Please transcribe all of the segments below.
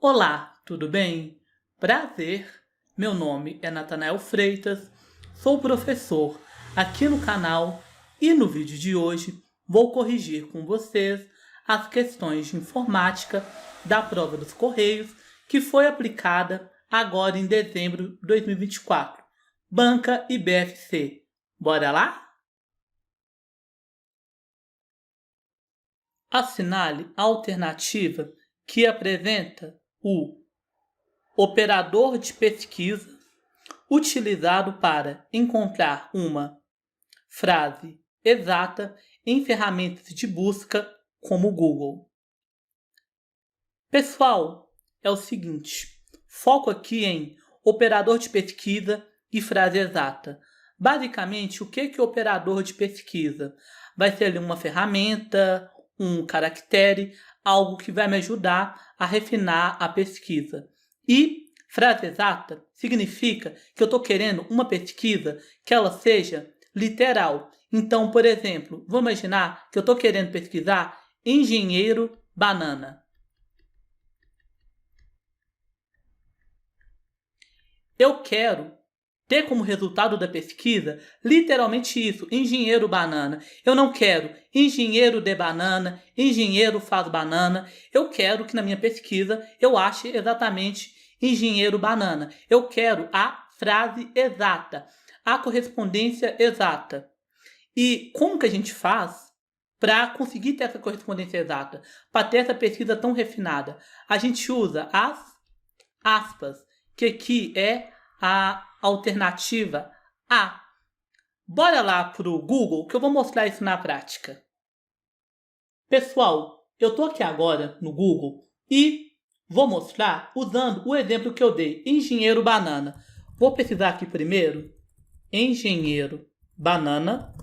Olá, tudo bem? Prazer, meu nome é Natanael Freitas, sou professor aqui no canal e no vídeo de hoje vou corrigir com vocês as questões de informática da prova dos Correios que foi aplicada agora em dezembro de 2024, Banca e BFC. Bora lá? Assinale a alternativa que apresenta o operador de pesquisa utilizado para encontrar uma frase exata em ferramentas de busca como o Google. Pessoal, é o seguinte, foco aqui em operador de pesquisa e frase exata. Basicamente, o que é operador de pesquisa? Vai ser ali uma ferramenta, um caractere, algo que vai me ajudar a refinar a pesquisa. E frase exata significa que eu estou querendo uma pesquisa que ela seja literal. Então, por exemplo, vamos imaginar que eu estou querendo pesquisar engenheiro banana. Eu quero ter como resultado da pesquisa literalmente isso, engenheiro banana. Eu não quero engenheiro de banana, engenheiro faz banana. Eu quero que na minha pesquisa eu ache exatamente engenheiro banana. Eu quero a frase exata, a correspondência exata. E como que a gente faz para conseguir ter essa correspondência exata, para ter essa pesquisa tão refinada? A gente usa as aspas, que aqui é a alternativa A. Bora lá para o Google que eu vou mostrar isso na prática. Pessoal, eu estou aqui agora no Google e vou mostrar usando o exemplo que eu dei, engenheiro banana. Vou pesquisar aqui primeiro, engenheiro banana,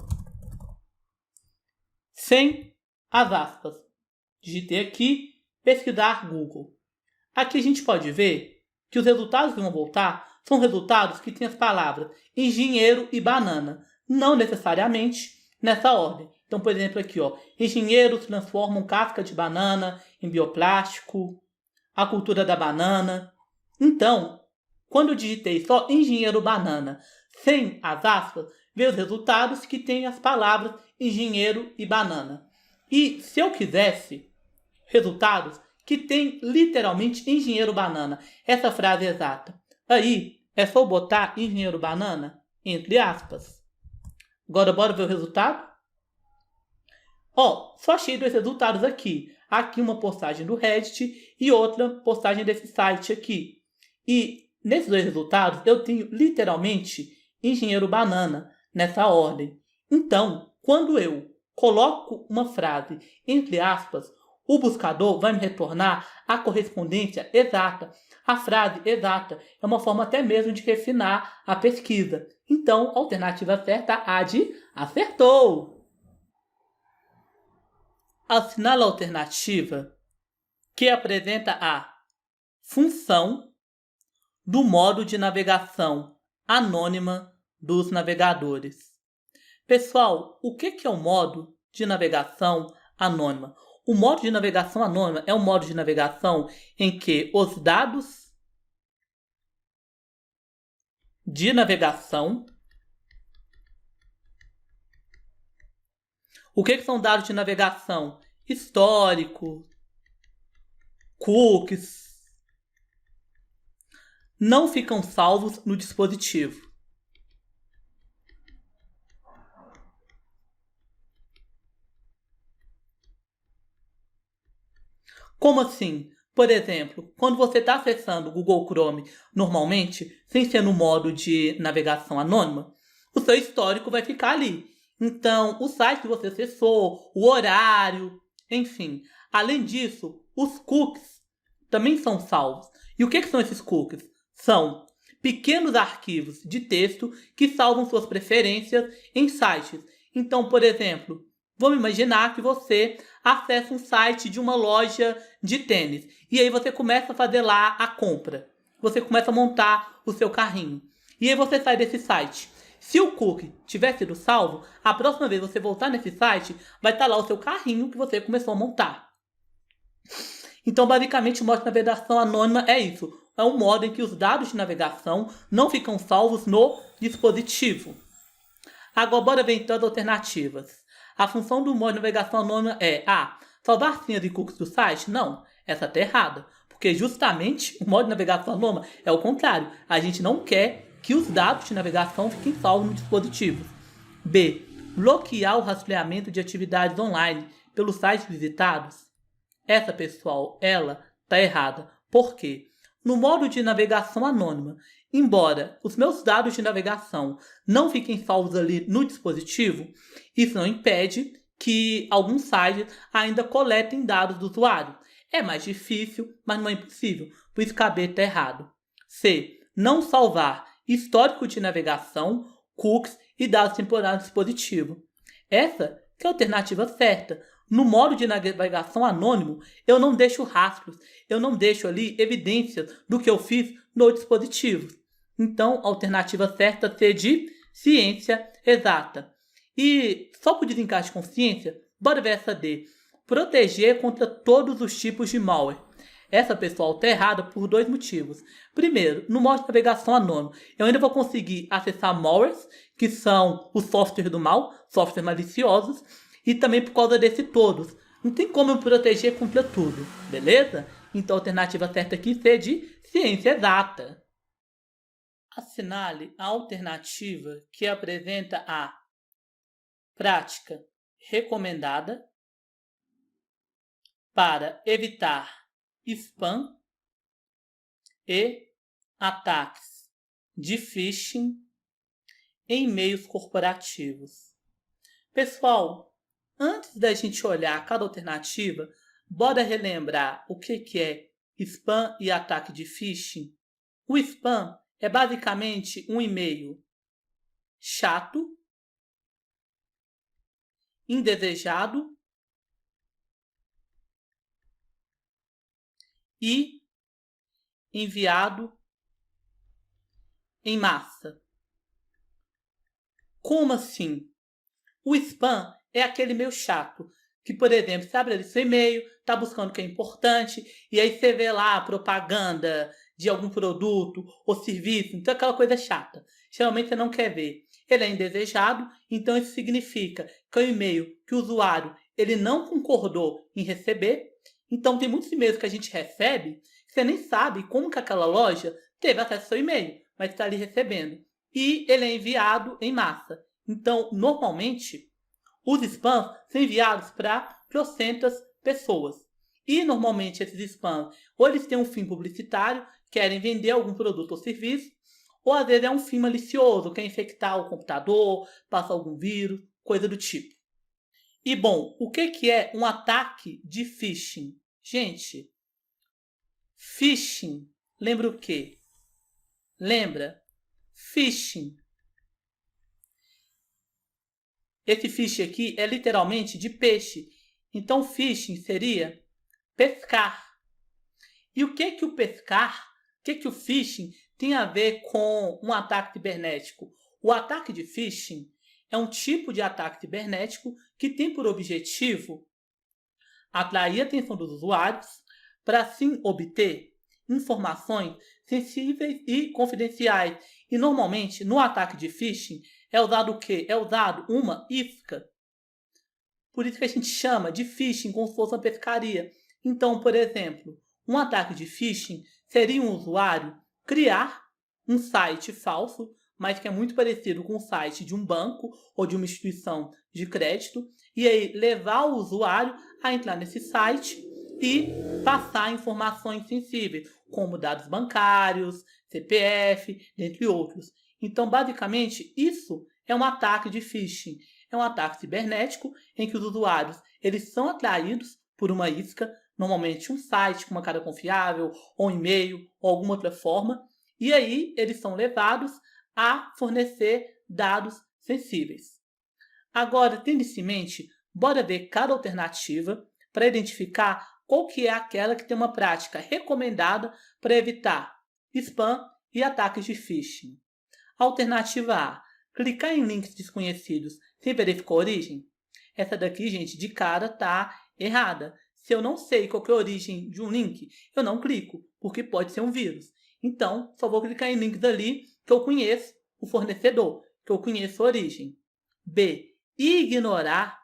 sem as aspas. Digitei aqui, pesquisar Google. Aqui a gente pode ver que os resultados que vão voltar são resultados que têm as palavras engenheiro e banana, não necessariamente nessa ordem. Então, por exemplo, aqui, engenheiros transformam casca de banana em bioplástico, a cultura da banana. Então, quando eu digitei só engenheiro banana, sem as aspas, veio os resultados que têm as palavras engenheiro e banana. E se eu quisesse resultados que tem literalmente engenheiro banana, essa frase exata, aí é só botar engenheiro banana entre aspas. Agora bora ver o resultado? Só achei dois resultados aqui. Aqui uma postagem do Reddit e outra postagem desse site aqui. E nesses dois resultados eu tenho literalmente engenheiro banana nessa ordem. Então, quando eu coloco uma frase entre aspas, o buscador vai me retornar a correspondência exata, a frase exata. É uma forma até mesmo de refinar a pesquisa. Então, a alternativa certa, a de acertou. Assinale a alternativa que apresenta a função do modo de navegação anônima dos navegadores. Pessoal, o que é o modo de navegação anônima? O modo de navegação anônima é um modo de navegação em que os dados de navegação... O que são dados de navegação? Histórico, cookies, não ficam salvos no dispositivo. Como assim? Por exemplo, quando você está acessando o Google Chrome normalmente, sem ser no modo de navegação anônima, o seu histórico vai ficar ali. Então, o site que você acessou, o horário, enfim. Além disso, os cookies também são salvos. E o que são esses cookies? São pequenos arquivos de texto que salvam suas preferências em sites. Então, por exemplo, vamos imaginar que você acessa um site de uma loja de tênis. E aí você começa a fazer lá a compra. Você começa a montar o seu carrinho. E aí você sai desse site. Se o cookie tiver sido salvo, a próxima vez que você voltar nesse site, vai estar lá o seu carrinho que você começou a montar. Então, basicamente, o modo de navegação anônima é isso. É um modo em que os dados de navegação não ficam salvos no dispositivo. Agora, bora ver então as alternativas. A função do modo de navegação anônima é salvar senhas e cookies do site? Não, essa está errada. Porque justamente o modo de navegação anônima é o contrário. A gente não quer que os dados de navegação fiquem salvos no dispositivo. B. Bloquear o rastreamento de atividades online pelos sites visitados? Essa, pessoal, ela está errada. Por quê? No modo de navegação anônima, embora os meus dados de navegação não fiquem salvos ali no dispositivo, isso não impede que alguns sites ainda coletem dados do usuário. É mais difícil, mas não é impossível. Por isso que a B está errado. C. Não salvar histórico de navegação, cookies e dados temporários do dispositivo. Essa que é a alternativa certa. No modo de navegação anônimo, eu não deixo rastros, eu não deixo ali evidências do que eu fiz no dispositivo. Então, a alternativa certa é de ciência exata. E só por desencaixe com ciência, bora ver essa D. Proteger contra todos os tipos de malware. Essa, pessoal, está errada por dois motivos. Primeiro, no modo de navegação anônimo, eu ainda vou conseguir acessar malwares, que são os softwares do mal, softwares maliciosos, e também por causa desse todos. Não tem como eu proteger contra tudo, beleza? Então a alternativa certa aqui é de ciência exata. Assinale a alternativa que apresenta a prática recomendada para evitar spam e ataques de phishing em e-mails corporativos. Pessoal, antes da gente olhar cada alternativa, bora relembrar o que é spam e ataque de phishing. O spam é basicamente um e-mail chato, indesejado e enviado em massa. Como assim? O spam é aquele e-mail chato, que, por exemplo, você abre ali seu e-mail, está buscando o que é importante, e aí você vê lá a propaganda de algum produto ou serviço, então aquela coisa chata. Geralmente você não quer ver. Ele é indesejado, então isso significa que é um e-mail que o usuário ele não concordou em receber. Então tem muitos e-mails que a gente recebe que você nem sabe como que aquela loja teve acesso ao seu e-mail, mas está ali recebendo. E ele é enviado em massa. Então, normalmente, os spams são enviados para trocentas pessoas. E, normalmente, esses spams, ou eles têm um fim publicitário, querem vender algum produto ou serviço, ou às vezes é um fim malicioso, quer infectar o computador, passar algum vírus, coisa do tipo. E, bom, o que é um ataque de phishing? Gente, phishing, lembra o quê? Lembra? Phishing. Esse phishing aqui é literalmente de peixe. Então, phishing seria pescar. E o que o pescar, o que o phishing tem a ver com um ataque cibernético? O ataque de phishing é um tipo de ataque cibernético que tem por objetivo atrair a atenção dos usuários para assim obter informações sensíveis e confidenciais. E normalmente, no ataque de phishing, é usado o quê? É usado uma isca. Por isso que a gente chama de phishing como se fosse uma pescaria. Então, por exemplo, um ataque de phishing seria um usuário criar um site falso, mas que é muito parecido com o site de um banco ou de uma instituição de crédito, e aí levar o usuário a entrar nesse site e passar informações sensíveis, como dados bancários, CPF, dentre outros. Então, basicamente, isso é um ataque de phishing. É um ataque cibernético em que os usuários eles são atraídos por uma isca, normalmente um site com uma cara confiável, ou um e-mail, ou alguma outra forma, e aí eles são levados a fornecer dados sensíveis. Agora, tendo isso em mente, bora ver cada alternativa para identificar qual que é aquela que tem uma prática recomendada para evitar spam e ataques de phishing. Alternativa A. Clicar em links desconhecidos sem verificar a origem. Essa daqui, gente, de cara tá errada. se eu não sei qual que é a origem de um link, eu não clico, porque pode ser um vírus. Então, só vou clicar em links ali que eu conheço o fornecedor, que eu conheço a origem. B. Ignorar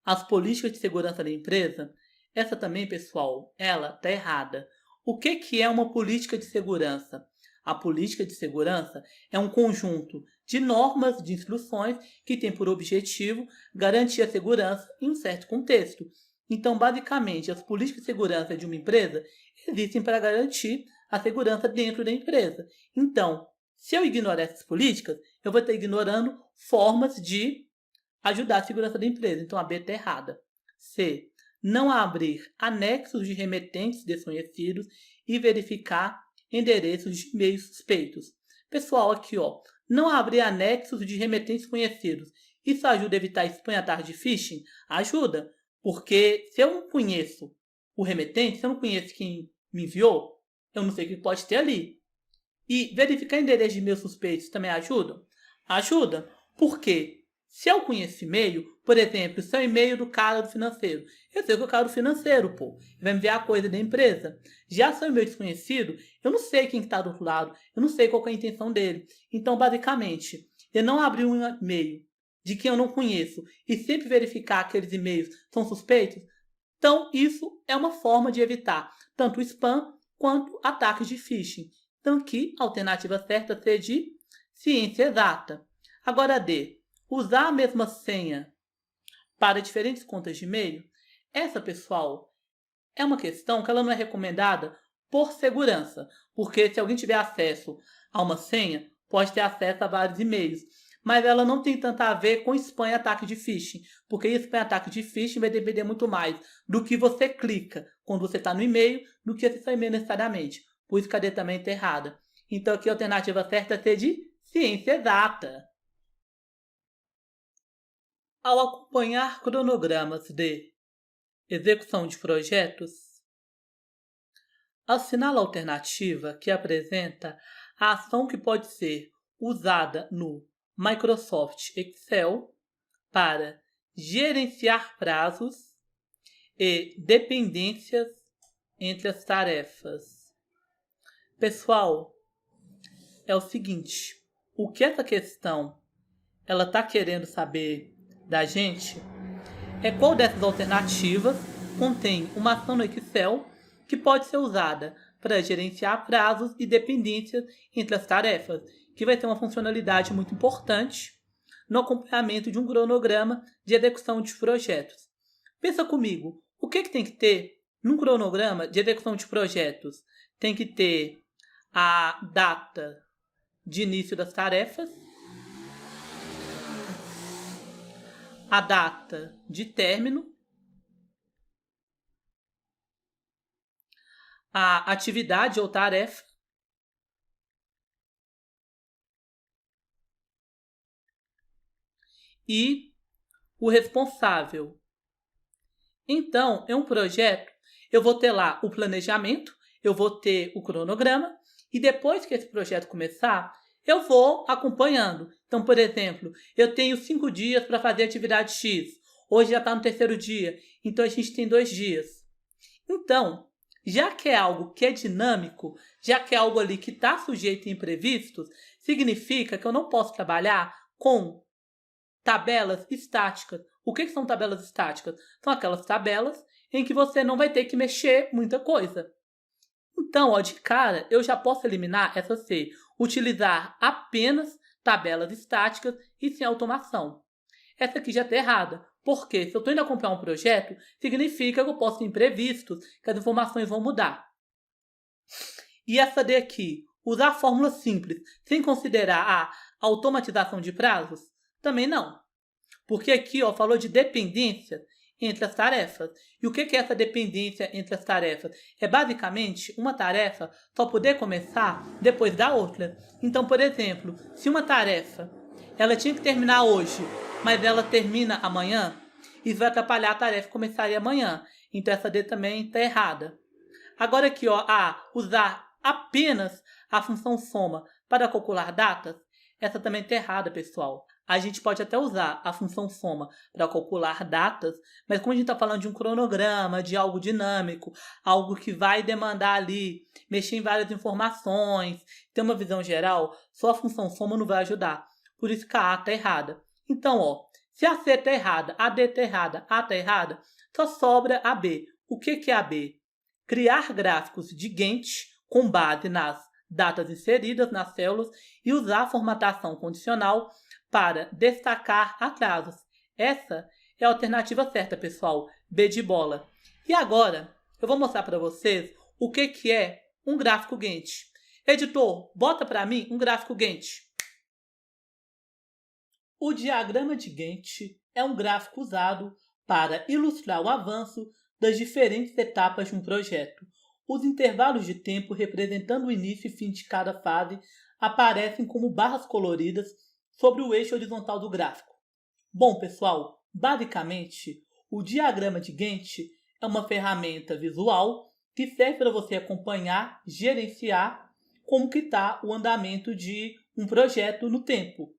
as políticas de segurança da empresa. Essa também, pessoal, ela está errada. O que é uma política de segurança? A política de segurança é um conjunto de normas, de instruções que tem por objetivo garantir a segurança em um certo contexto. Então, basicamente, as políticas de segurança de uma empresa existem para garantir a segurança dentro da empresa. Então, se eu ignorar essas políticas, eu vou estar ignorando formas de ajudar a segurança da empresa. Então, a B está errada. C. Não abrir anexos de remetentes desconhecidos e verificar endereços de e-mails suspeitos. Pessoal, aqui, ó, não abrir anexos de remetentes conhecidos. Isso ajuda a evitar spam e ataque de phishing? Ajuda, porque se eu não conheço o remetente, se eu não conheço quem me enviou, eu não sei o que pode ter ali. E verificar endereços de e-mails suspeitos também ajuda? Ajuda, porque se eu conheço e-mail, por exemplo, se é o e-mail do cara do financeiro, eu sei que é o cara do financeiro, pô, vai me enviar a coisa da empresa. Já se é o e-mail desconhecido, eu não sei quem está do outro lado, eu não sei qual é a intenção dele. Então, basicamente, eu não abrir um e-mail de quem eu não conheço e sempre verificar que aqueles e-mails são suspeitos, então isso é uma forma de evitar tanto o spam quanto ataques de phishing. Então aqui, a alternativa certa seria de ciência exata. Agora D. Usar a mesma senha para diferentes contas de e-mail, essa, pessoal, é uma questão que ela não é recomendada por segurança, porque se alguém tiver acesso a uma senha, pode ter acesso a vários e-mails, mas ela não tem tanto a ver com spam e ataque de phishing, porque spam e ataque de phishing vai depender muito mais do que você clica quando você está no e-mail do que acessar e-mail necessariamente. Por isso que a D também está errada. Então aqui a alternativa certa é ser de ciência exata. Ao acompanhar cronogramas de execução de projetos, assinala a alternativa que apresenta a ação que pode ser usada no Microsoft Excel para gerenciar prazos e dependências entre as tarefas. Pessoal, é o seguinte, o que essa questão ela está querendo saber da gente é qual dessas alternativas contém uma ação no Excel que pode ser usada para gerenciar prazos e dependências entre as tarefas, que vai ter uma funcionalidade muito importante no acompanhamento de um cronograma de execução de projetos. Pensa comigo, o que tem que ter num cronograma de execução de projetos? Tem que ter a data de início das tarefas, a data de término, a atividade ou tarefa, e o responsável. Então, em um projeto, eu vou ter lá o planejamento, eu vou ter o cronograma, e depois que esse projeto começar, eu vou acompanhando. Então, por exemplo, eu tenho 5 dias para fazer a atividade X. Hoje já está no 3º dia, então a gente tem 2 dias. Então, já que é algo que é dinâmico, já que é algo ali que está sujeito a imprevistos, significa que eu não posso trabalhar com tabelas estáticas. O que são tabelas estáticas? São aquelas tabelas em que você não vai ter que mexer muita coisa. Então, ó, de cara, eu já posso eliminar essa C. Utilizar apenas tabelas estáticas e sem automação. Essa aqui já está errada. Porque se eu estou indo acompanhar um projeto, significa que eu posso ter imprevistos, que as informações vão mudar. E essa D aqui, usar fórmulas simples sem considerar a automatização de prazos? Também não. Porque aqui, ó, falou de dependência entre as tarefas. E o que é essa dependência entre as tarefas? É basicamente uma tarefa só poder começar depois da outra. Então, por exemplo, se uma tarefa ela tinha que terminar hoje, mas ela termina amanhã, isso vai atrapalhar a tarefa que começaria amanhã. Então essa D também está errada. Agora aqui, ó, usar apenas a função soma para calcular datas, essa também está errada, pessoal. a gente pode até usar a função soma para calcular datas, mas como a gente está falando de um cronograma, de algo dinâmico, algo que vai demandar ali, mexer em várias informações, ter uma visão geral, só a função soma não vai ajudar. Por isso que a A está errada. Então, ó, se a C está errada, a D está errada, a está errada, só sobra a B. O que é a B? Criar gráficos de Gantt com base nas datas inseridas nas células e usar a formatação condicional para destacar atrasos. Essa é a alternativa certa, pessoal. B de bola. E agora, eu vou mostrar para vocês o que é um gráfico Gantt. Editor, bota para mim um gráfico Gantt. O diagrama de Gantt é um gráfico usado para ilustrar o avanço das diferentes etapas de um projeto. Os intervalos de tempo representando o início e fim de cada fase aparecem como barras coloridas sobre o eixo horizontal do gráfico. Bom, pessoal, basicamente, o diagrama de Gantt é uma ferramenta visual que serve para você acompanhar, gerenciar como que está o andamento de um projeto no tempo.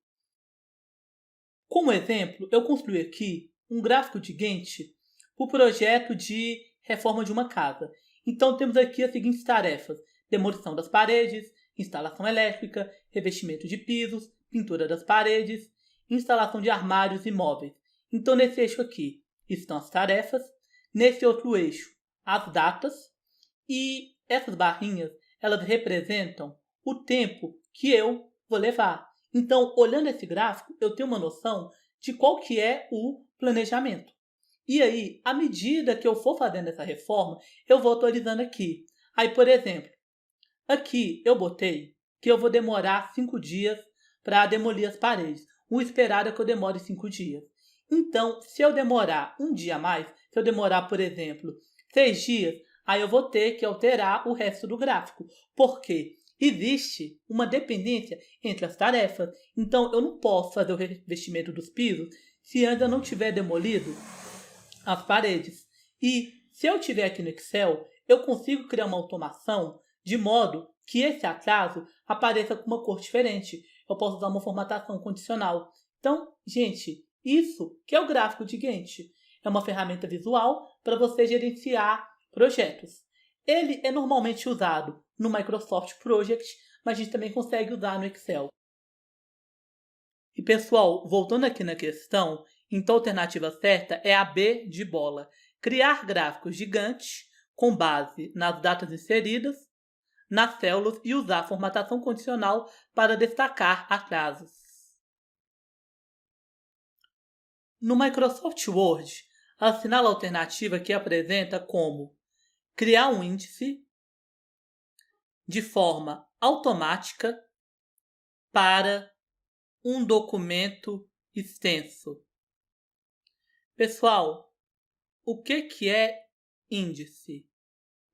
Como exemplo, eu construí aqui um gráfico de Gantt para o projeto de reforma de uma casa. Então temos aqui as seguintes tarefas: demolição das paredes, instalação elétrica, revestimento de pisos, pintura das paredes, instalação de armários e móveis. Então nesse eixo aqui estão as tarefas, nesse outro eixo as datas, e essas barrinhas elas representam o tempo que eu vou levar. Então, olhando esse gráfico, eu tenho uma noção de qual que é o planejamento. E aí, à medida que eu for fazendo essa reforma, eu vou atualizando aqui. Aí, por exemplo, aqui eu botei que eu vou demorar 5 dias para demolir as paredes. O esperado é que eu demore 5 dias. Então, se eu demorar um dia a mais, se eu demorar, por exemplo, 6 dias, aí eu vou ter que alterar o resto do gráfico. Por quê? Existe uma dependência entre as tarefas. Então, eu não posso fazer o revestimento dos pisos se ainda não tiver demolido as paredes. E se eu tiver aqui no Excel, eu consigo criar uma automação de modo que esse atraso apareça com uma cor diferente. Eu posso usar uma formatação condicional. Então, gente, isso que é o gráfico de Gantt. É uma ferramenta visual para você gerenciar projetos. Ele é normalmente usado no Microsoft Project, mas a gente também consegue usar no Excel. E pessoal, voltando aqui na questão, então a alternativa certa é a B de bola. Criar gráficos gigantes com base nas datas inseridas nas células e usar a formatação condicional para destacar atrasos. No Microsoft Word, assinala a alternativa que apresenta como criar um índice de forma automática para um documento extenso. Pessoal, o que é índice?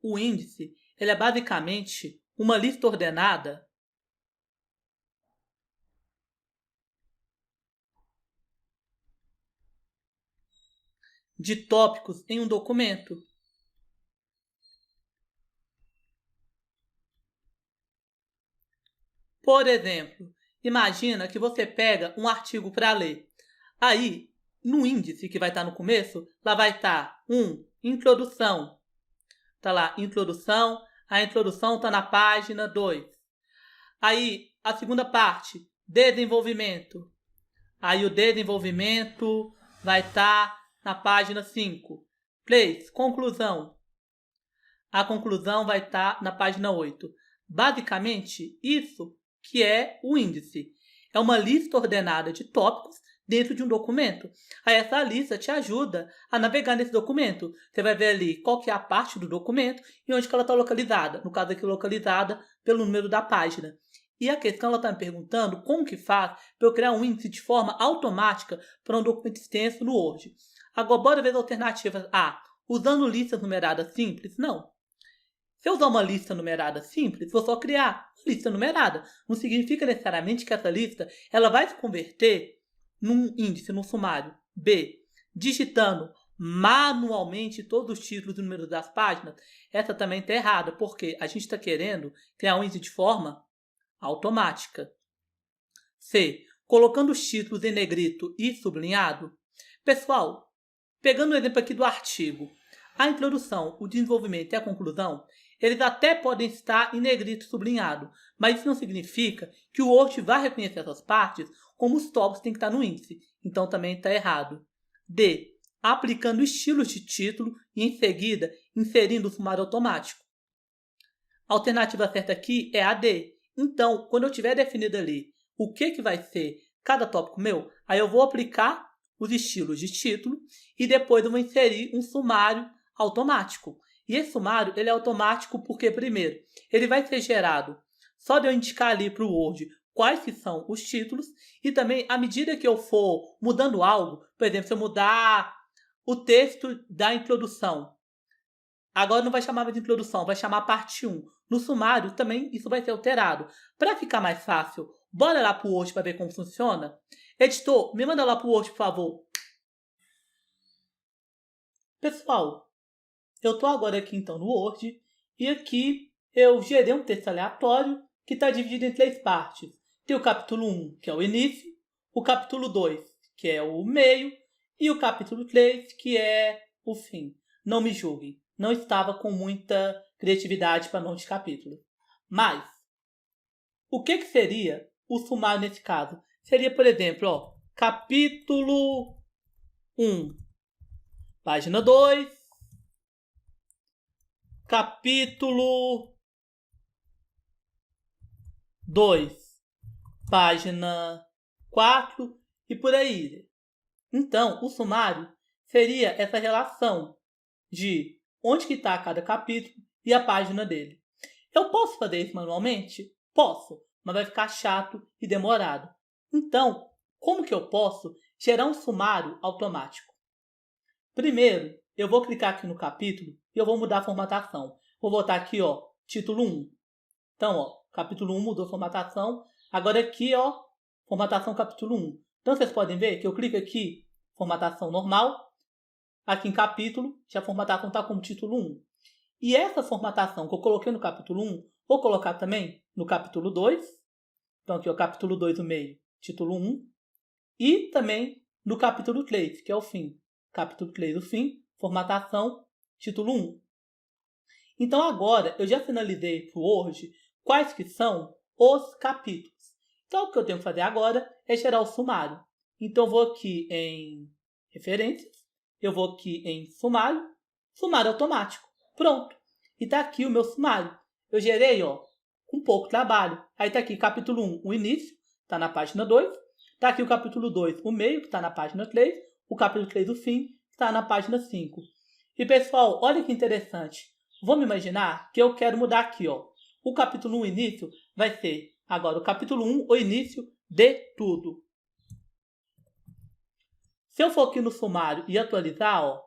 O índice ele é basicamente uma lista ordenada de tópicos em um documento. Por exemplo, imagina que você pega um artigo para ler. Aí, no índice que vai estar no começo, lá vai estar introdução. Está lá, introdução. A introdução está na página 2. Aí, a segunda parte, desenvolvimento. Aí, o desenvolvimento vai estar na página 5. Place, conclusão. A conclusão vai estar na página 8. Basicamente, isso que é o índice. É uma lista ordenada de tópicos dentro de um documento. Aí essa lista te ajuda a navegar nesse documento. Você vai ver ali qual que é a parte do documento e onde que ela está localizada. No caso aqui, localizada pelo número da página. E a questão, ela está me perguntando como que faz para eu criar um índice de forma automática para um documento extenso no Word. Agora, bora ver as alternativas. Usando listas numeradas simples? Não. Se eu usar uma lista numerada simples, vou só criar uma lista numerada. Não significa necessariamente que essa lista ela vai se converter num índice, num sumário. B. Digitando manualmente todos os títulos e números das páginas. Essa também está errada, porque a gente está querendo criar um índice de forma automática. C. colocando os títulos em negrito e sublinhado? Pessoal, pegando o exemplo aqui do artigo, a introdução, o desenvolvimento e a conclusão, eles até podem estar em negrito sublinhado, mas isso não significa que o Word vai reconhecer essas partes como os tópicos têm que estar no índice. Então também está errado. D. Aplicando estilos de título e em seguida inserindo o sumário automático. A alternativa certa aqui é a D. Então, quando eu tiver definido ali o que vai ser cada tópico meu, aí eu vou aplicar os estilos de título e depois eu vou inserir um sumário automático. E esse sumário ele é automático porque, primeiro, ele vai ser gerado só de eu indicar ali para o Word quais que são os títulos e também, à medida que eu for mudando algo, por exemplo, se eu mudar o texto da introdução, agora não vai chamar de introdução, vai chamar parte 1. No sumário também isso vai ser alterado. Para ficar mais fácil, bora lá para o Word para ver como funciona? Editor, me manda lá para o Word, por favor. Pessoal, eu estou agora aqui então no Word e aqui eu gerei um texto aleatório que está dividido em 3 partes. Tem o capítulo 1, que é o início, o capítulo 2, que é o meio, e o capítulo 3, que é o fim. Não me julguem, não estava com muita criatividade para nome de capítulo. Mas, o que seria o sumário nesse caso? Seria, por exemplo, ó, capítulo 1, página 2, capítulo 2, página 4 e por aí. Então, o sumário seria essa relação de onde que está cada capítulo e a página dele. Eu posso fazer isso manualmente? Posso, mas vai ficar chato e demorado. Então, como que eu posso gerar um sumário automático? Primeiro, eu vou clicar aqui no capítulo e eu vou mudar a formatação. Vou botar aqui, ó, título 1. Então, ó, capítulo 1 mudou a formatação. Agora aqui, ó, formatação capítulo 1. Então, vocês podem ver que eu clico aqui, formatação normal. Aqui em capítulo, já a formatação está como título 1. E essa formatação que eu coloquei no capítulo 1, vou colocar também no capítulo 2. Então, aqui, ó, capítulo 2, o meio, título 1. E também no capítulo 3, que é o fim. Capítulo 3, o fim, formatação, título 1. Então, agora, eu já finalizei para o Word quais que são os capítulos. Então, o que eu tenho que fazer agora é gerar o sumário. Então, eu vou aqui em referências, eu vou aqui em sumário, sumário automático. Pronto. E está aqui o meu sumário. Eu gerei, ó, com pouco trabalho. Aí está aqui capítulo 1, o início, está na página 2. Está aqui o capítulo 2, o meio, que está na página 3. O capítulo 3, o fim, que está na página 5. E, pessoal, olha que interessante. Vamos imaginar que eu quero mudar aqui, ó. O capítulo 1, início, vai ser agora o capítulo 1, o início de tudo. Se eu for aqui no sumário e atualizar, ó,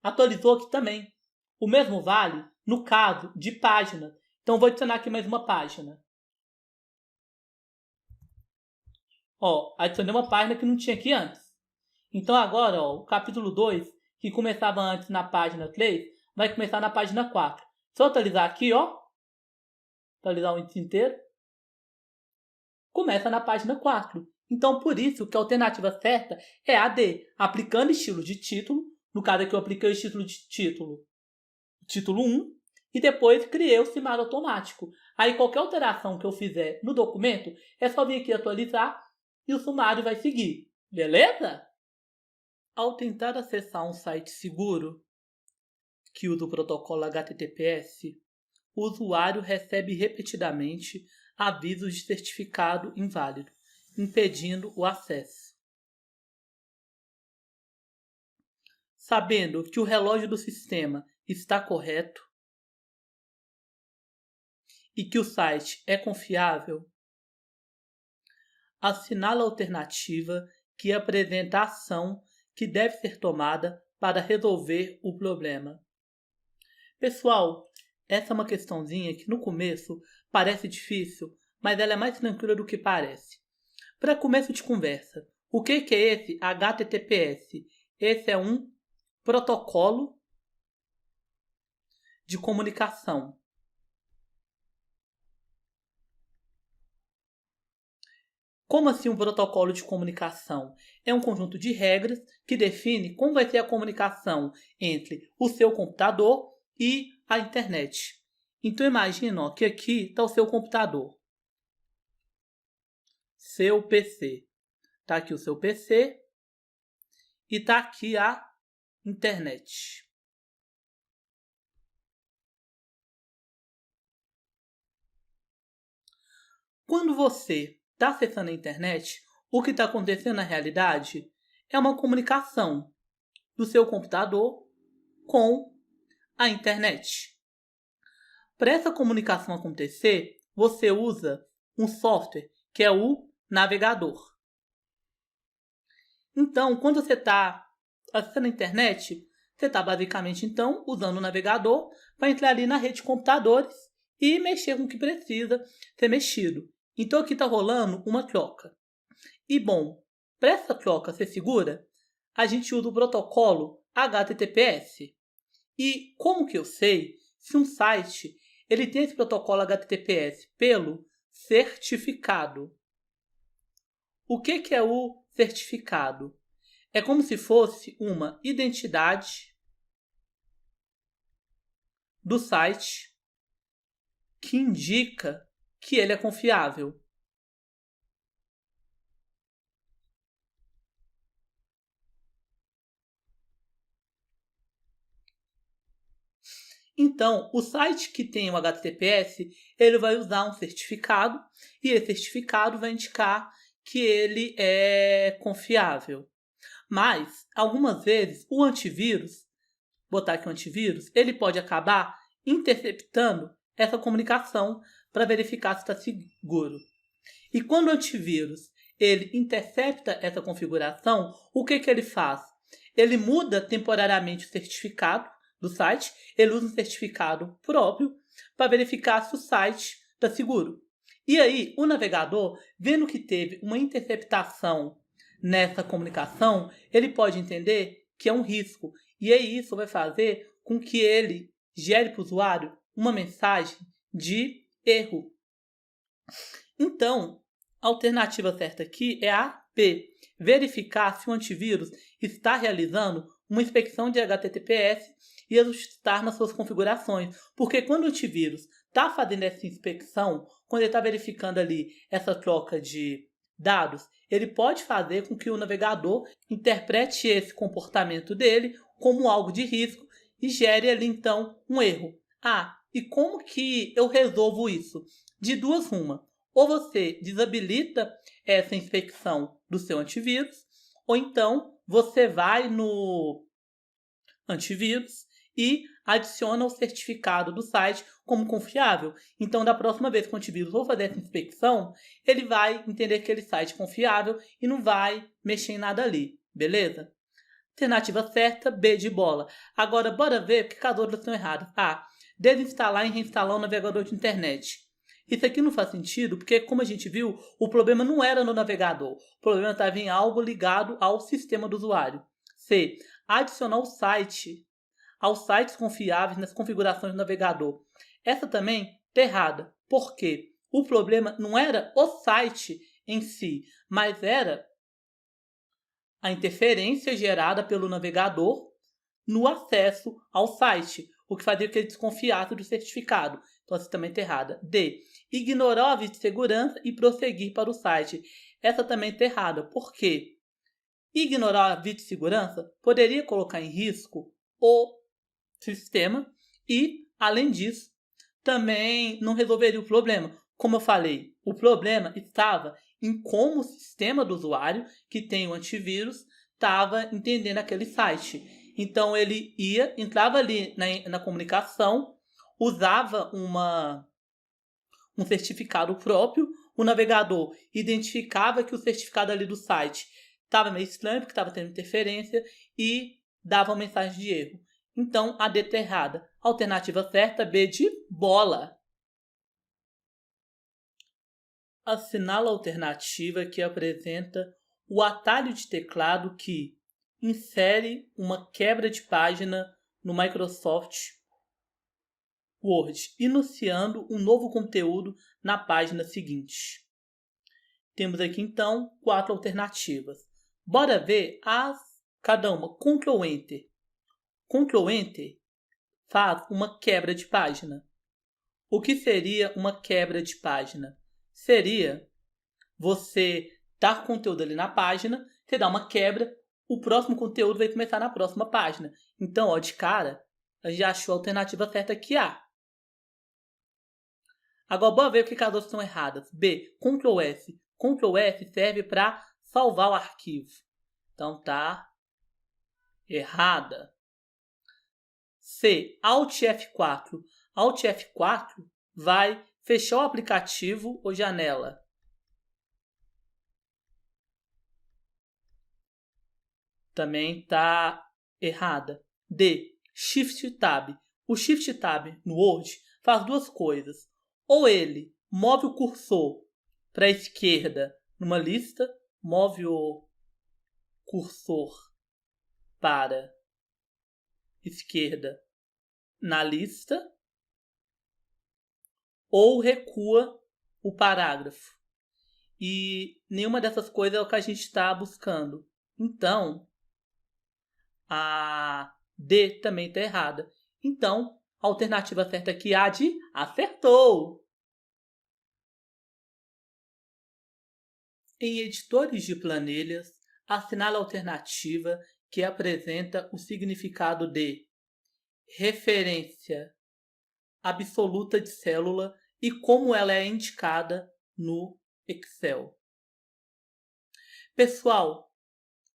atualizou aqui também. O mesmo vale no caso de página. Então, vou adicionar aqui mais uma página. Ó, adicionei uma página que não tinha aqui antes. Então, agora, ó, o capítulo 2, que começava antes na página 3, vai começar na página 4. Se eu atualizar aqui, ó, atualizar o índice inteiro, começa na página 4. Então, por isso que a alternativa certa é a D, aplicando estilo de título. No caso aqui, eu apliquei o estilo de título 1, e depois criei o sumário automático. Aí, qualquer alteração que eu fizer no documento, é só vir aqui atualizar e o sumário vai seguir. Beleza? Ao tentar acessar um site seguro, que usa o protocolo HTTPS, o usuário recebe repetidamente avisos de certificado inválido, impedindo o acesso. Sabendo que o relógio do sistema está correto e que o site é confiável, assinala a alternativa que apresenta a ação que deve ser tomada para resolver o problema. Pessoal, essa é uma questãozinha que no começo parece difícil, mas ela é mais tranquila do que parece. Para começo de conversa, o que é esse HTTPS? Esse é um protocolo de comunicação. Como assim um protocolo de comunicação? É um conjunto de regras que define como vai ser a comunicação entre o seu computador e a internet. Então imagina que aqui está o seu computador, seu PC. Está aqui o seu PC e está aqui a internet. Quando você está acessando a internet, o que está acontecendo na realidade é uma comunicação do seu computador com a internet. Para essa comunicação acontecer, você usa um software que é o navegador. Então, quando você está acessando a internet, você está basicamente então usando o navegador para entrar ali na rede de computadores e mexer com o que precisa ser mexido. Então aqui está rolando uma troca. E bom, para essa troca ser segura, a gente usa o protocolo HTTPS. E como que eu sei se um site ele tem esse protocolo HTTPS? Pelo certificado. O que é o certificado? É como se fosse uma identidade do site que indica que ele é confiável. Então, o site que tem o HTTPS, ele vai usar um certificado e esse certificado vai indicar que ele é confiável. Mas, algumas vezes, o antivírus, botar aqui o antivírus, ele pode acabar interceptando essa comunicação para verificar se está seguro. E quando o antivírus ele intercepta essa configuração, o que ele faz? Ele muda temporariamente o certificado do site, ele usa um certificado próprio para verificar se o site está seguro. E aí, o navegador, vendo que teve uma interceptação nessa comunicação, ele pode entender que é um risco. E aí isso vai fazer com que ele gere para o usuário uma mensagem de erro. Então, a alternativa certa aqui é a B. Verificar se o antivírus está realizando uma inspecção de HTTPS e ajustar nas suas configurações. Porque quando o antivírus está fazendo essa inspecção, quando ele está verificando ali essa troca de dados, ele pode fazer com que o navegador interprete esse comportamento dele como algo de risco e gere ali então um erro. E como que eu resolvo isso? De duas uma. Ou você desabilita essa inspecção do seu antivírus, ou então você vai no antivírus e adiciona o certificado do site como confiável. Então, da próxima vez que o antivírus for fazer essa inspecção, ele vai entender que aquele site é confiável e não vai mexer em nada ali, beleza? Alternativa certa, B de bola. Agora, bora ver porque as outras estão erradas. Desinstalar e reinstalar o navegador de internet. Isso aqui não faz sentido, porque como a gente viu, o problema não era no navegador. O problema estava em algo ligado ao sistema do usuário. C. Adicionar o site aos sites confiáveis nas configurações do navegador. Essa também está errada. Por quê? O problema não era o site em si, mas era a interferência gerada pelo navegador no acesso ao site, o que fazia que ele desconfiasse do certificado. Então, essa também está errada. D. Ignorar o aviso de segurança e prosseguir para o site. Essa também está errada. Por quê? Ignorar o aviso de segurança poderia colocar em risco o sistema e, além disso, também não resolveria o problema. Como eu falei, o problema estava em como o sistema do usuário, que tem o antivírus, estava entendendo aquele site. Então ele entrava ali na comunicação, usava um certificado próprio, o navegador identificava que o certificado ali do site estava meio estranho, porque estava tendo interferência, e dava uma mensagem de erro. Então a D está errada. Alternativa certa, B de bola. Assinala a alternativa que apresenta o atalho de teclado que insere uma quebra de página no Microsoft Word, iniciando um novo conteúdo na página seguinte. Temos aqui, então, 4 alternativas. Bora ver cada uma. Ctrl Enter. Ctrl Enter faz uma quebra de página. O que seria uma quebra de página? Seria você dar conteúdo ali na página, você dá uma quebra, o próximo conteúdo vai começar na próxima página. Então, ó, de cara, a gente já achou a alternativa certa aqui, A. Agora, bora ver o que as outras estão erradas. B, Ctrl S. Ctrl S serve para salvar o arquivo. Então, tá errada. C, Alt F4. Alt F4 vai fechar o aplicativo ou janela. Também tá errada. D, Shift Tab. O Shift Tab no Word faz duas coisas. Ou ele move o cursor para a esquerda numa lista, move o cursor para esquerda na lista, ou recua o parágrafo. E nenhuma dessas coisas é o que a gente está buscando. Então, a D também está errada. Então, a alternativa certa aqui é a de acertou. Em editores de planilhas, assinale a alternativa que apresenta o significado de referência absoluta de célula e como ela é indicada no Excel. Pessoal,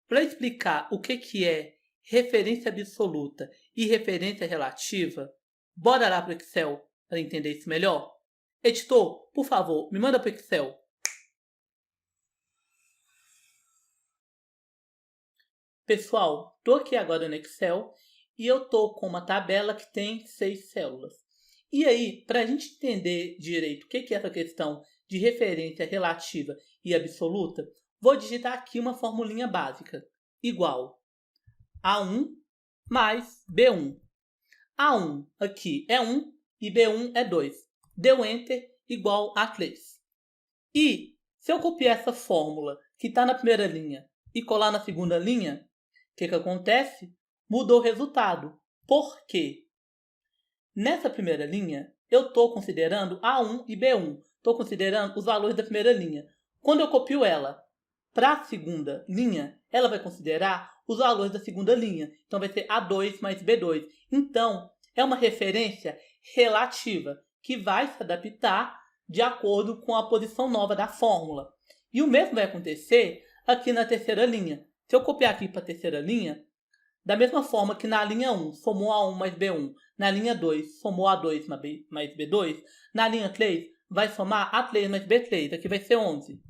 para explicar o que é referência absoluta e referência relativa, bora lá para o Excel para entender isso melhor? Editor, por favor, me manda para o Excel. Pessoal, estou aqui agora no Excel e eu estou com uma tabela que tem 6 células. E aí, para a gente entender direito o que é essa questão de referência relativa e absoluta, vou digitar aqui uma formulinha básica, igual A1 mais B1. A1 aqui é 1 e B1 é 2. Deu Enter igual a 3. E se eu copiar essa fórmula que está na primeira linha e colar na segunda linha, o que acontece? Mudou o resultado. Por quê? Nessa primeira linha, eu estou considerando A1 e B1. Estou considerando os valores da primeira linha. Quando eu copio ela para a segunda linha, ela vai considerar os valores da segunda linha. Então, vai ser A2 mais B2. Então, é uma referência relativa que vai se adaptar de acordo com a posição nova da fórmula. E o mesmo vai acontecer aqui na terceira linha. Se eu copiar aqui para a terceira linha, da mesma forma que na linha 1 somou A1 mais B1, na linha 2 somou A2 mais B2, na linha 3 vai somar A3 mais B3, aqui vai ser 11.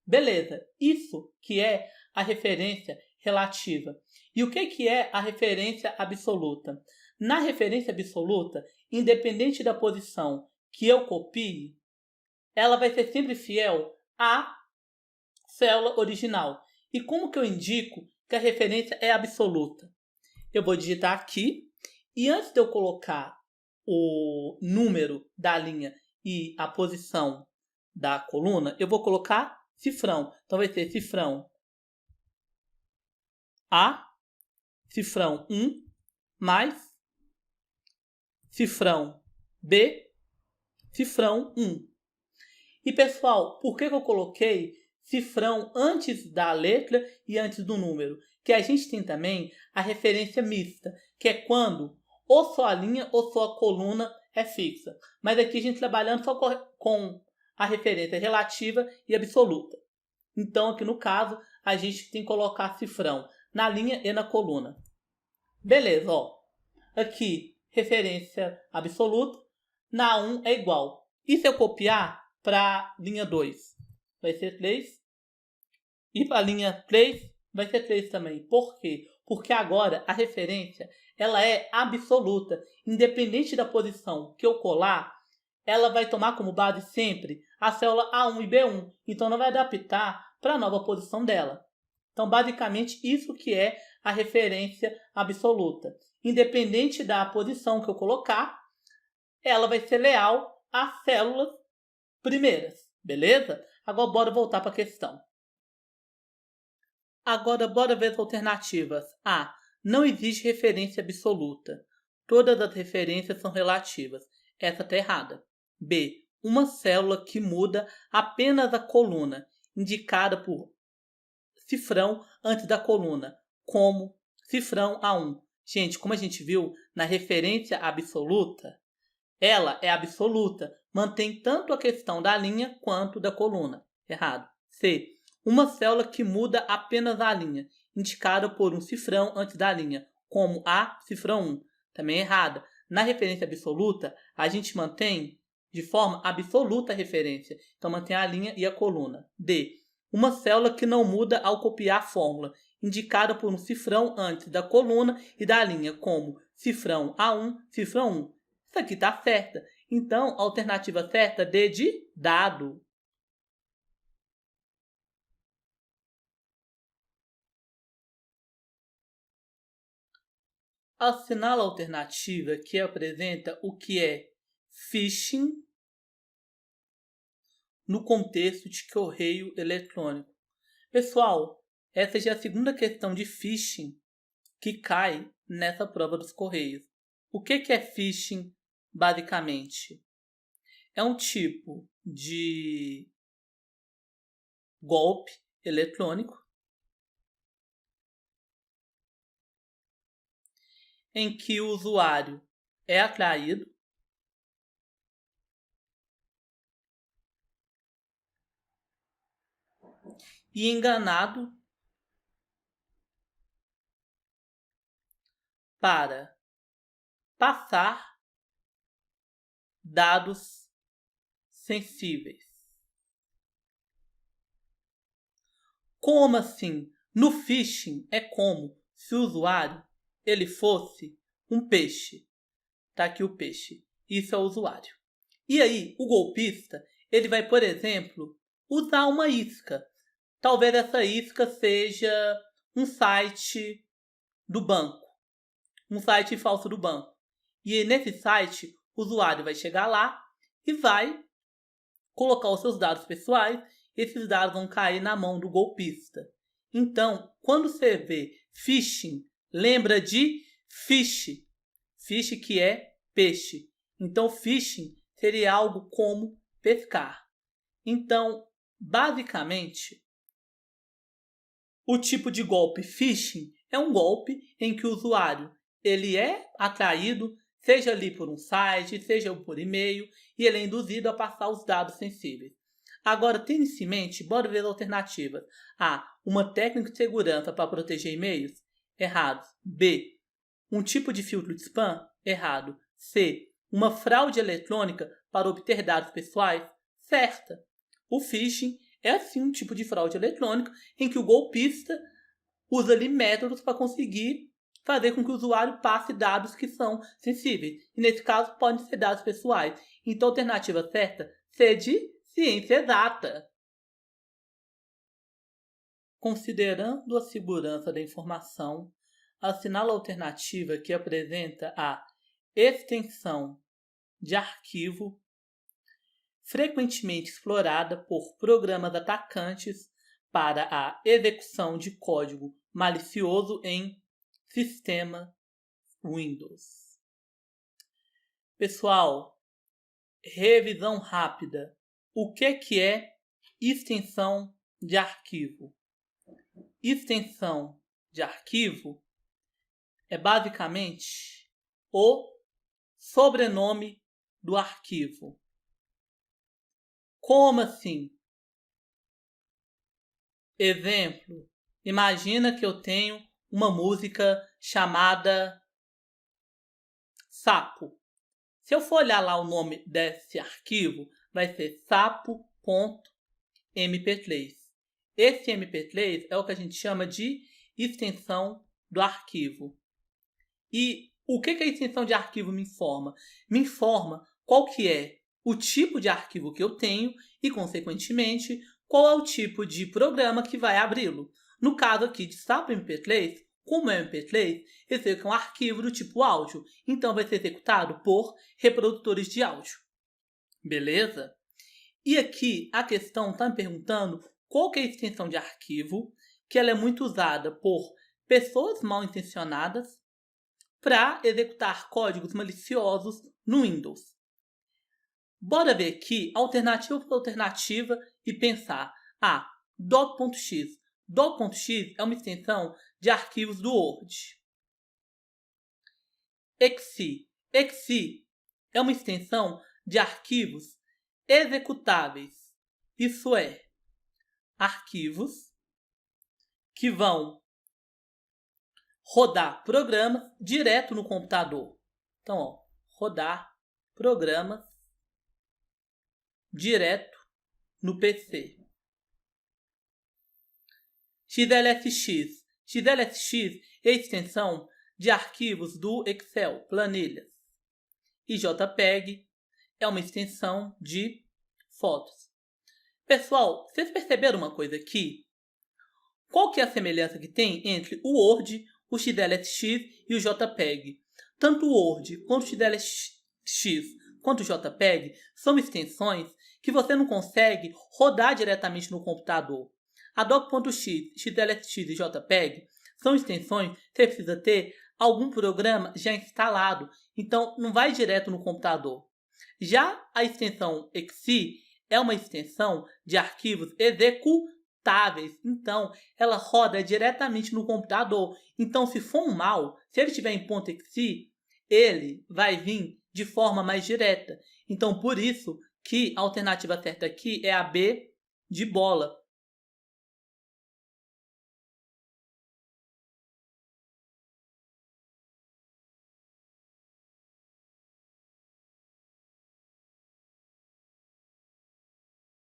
Beleza, isso que é a referência relativa. E o que é a referência absoluta? Na referência absoluta, independente da posição que eu copie, ela vai ser sempre fiel à célula original. E como que eu indico que a referência é absoluta? Eu vou digitar aqui e antes de eu colocar o número da linha e a posição da coluna, eu vou colocar cifrão. Então vai ser cifrão A, cifrão 1, mais cifrão B, cifrão 1. E pessoal, por que eu coloquei cifrão antes da letra e antes do número? Que a gente tem também a referência mista, que é quando ou só a linha ou só a coluna é fixa. Mas aqui a gente trabalhando só com a referência relativa e absoluta. Então aqui no caso a gente tem que colocar cifrão na linha e na coluna. Beleza, ó. Aqui referência absoluta, na 1 é igual. E se eu copiar para a linha 2? Vai ser 3. E para a linha 3 vai ser 3 também. Por quê? Porque agora a referência ela é absoluta. Independente da posição que eu colar, ela vai tomar como base sempre a célula A1 e B1. Então não vai adaptar para a nova posição dela. Então basicamente isso que é a referência absoluta. Independente da posição que eu colocar, ela vai ser leal às células primeiras. Beleza? Agora bora voltar para a questão. Agora bora ver as alternativas. A. Não existe referência absoluta. Todas as referências são relativas. Essa está errada. B. Uma célula que muda apenas a coluna, indicada por cifrão antes da coluna, como cifrão A1. Gente, como a gente viu, na referência absoluta, ela é absoluta, mantém tanto a questão da linha quanto da coluna. Errado. C. Uma célula que muda apenas a linha, indicada por um cifrão antes da linha, como A, cifrão 1. Também errada. Na referência absoluta, a gente mantém de forma absoluta a referência. Então, mantém a linha e a coluna. D. Uma célula que não muda ao copiar a fórmula, indicada por um cifrão antes da coluna e da linha, como cifrão A1, cifrão 1. Isso aqui está certa. Então, a alternativa certa é D de dado. Assinala a alternativa que apresenta o que é phishing no contexto de correio eletrônico. Pessoal, essa já é a segunda questão de phishing que cai nessa prova dos correios. O que é phishing, basicamente? É um tipo de golpe eletrônico em que o usuário é atraído e enganado para passar dados sensíveis. Como assim? No phishing é como se o usuário ele fosse um peixe. Tá aqui o peixe. Isso é o usuário. E aí, o golpista, ele vai, por exemplo, usar uma isca. Talvez essa isca seja um site do banco. Um site falso do banco. E aí, nesse site, o usuário vai chegar lá e vai colocar os seus dados pessoais. Esses dados vão cair na mão do golpista. Então, quando você vê phishing, lembra de fish. Fish que é peixe. Então, phishing seria algo como pescar. Então, basicamente, o tipo de golpe phishing é um golpe em que o usuário ele é atraído, seja ali por um site, seja por e-mail, e ele é induzido a passar os dados sensíveis. Agora, tendo isso em mente, bora ver as alternativas. A. Uma técnica de segurança para proteger e-mails? Errado. B. Um tipo de filtro de spam? Errado. C. Uma fraude eletrônica para obter dados pessoais? Certa. O phishing é sim um tipo de fraude eletrônica em que o golpista usa ali métodos para conseguir fazer com que o usuário passe dados que são sensíveis. E nesse caso podem ser dados pessoais. Então a alternativa certa é de ciência exata. Considerando a segurança da informação, assinala a alternativa que apresenta a extensão de arquivo frequentemente explorada por programas atacantes para a execução de código malicioso em sistema Windows. Pessoal, revisão rápida. O que é extensão de arquivo? Extensão de arquivo é basicamente o sobrenome do arquivo. Como assim? Exemplo, imagina que eu tenho uma música chamada Sapo. Se eu for olhar lá o nome desse arquivo, vai ser sapo.mp3. Esse mp3 é o que a gente chama de extensão do arquivo. E o que a extensão de arquivo me informa? Me informa qual que é o tipo de arquivo que eu tenho e, consequentemente, qual é o tipo de programa que vai abri-lo. No caso aqui de Sapo MP3, como é MP3, esse é um arquivo do tipo áudio, então vai ser executado por reprodutores de áudio. Beleza? E aqui a questão está me perguntando qual que é a extensão de arquivo, que ela é muito usada por pessoas mal intencionadas para executar códigos maliciosos no Windows. Bora ver aqui alternativa por alternativa e pensar. doc.x. Doc.x é uma extensão de arquivos do Word. Exe. Exe é uma extensão de arquivos executáveis. Isso é, arquivos que vão rodar programas direto no computador. Então, rodar programas direto no PC. XLSX. XLSX é a extensão de arquivos do Excel, planilhas. E JPEG é uma extensão de fotos. Pessoal, vocês perceberam uma coisa aqui? Qual que é a semelhança que tem entre o Word, o XLSX e o JPEG? Tanto o Word quanto o XLSX quanto o JPEG são extensões que você não consegue rodar diretamente no computador. A doc.x, XLSX e JPEG são extensões que você precisa ter algum programa já instalado, então não vai direto no computador. Já a extensão exe é uma extensão de arquivos executáveis, então ela roda diretamente no computador. Então, se for um mal, se ele estiver em .exe, ele vai vir de forma mais direta. Então, por isso que a alternativa certa aqui é a B de bola.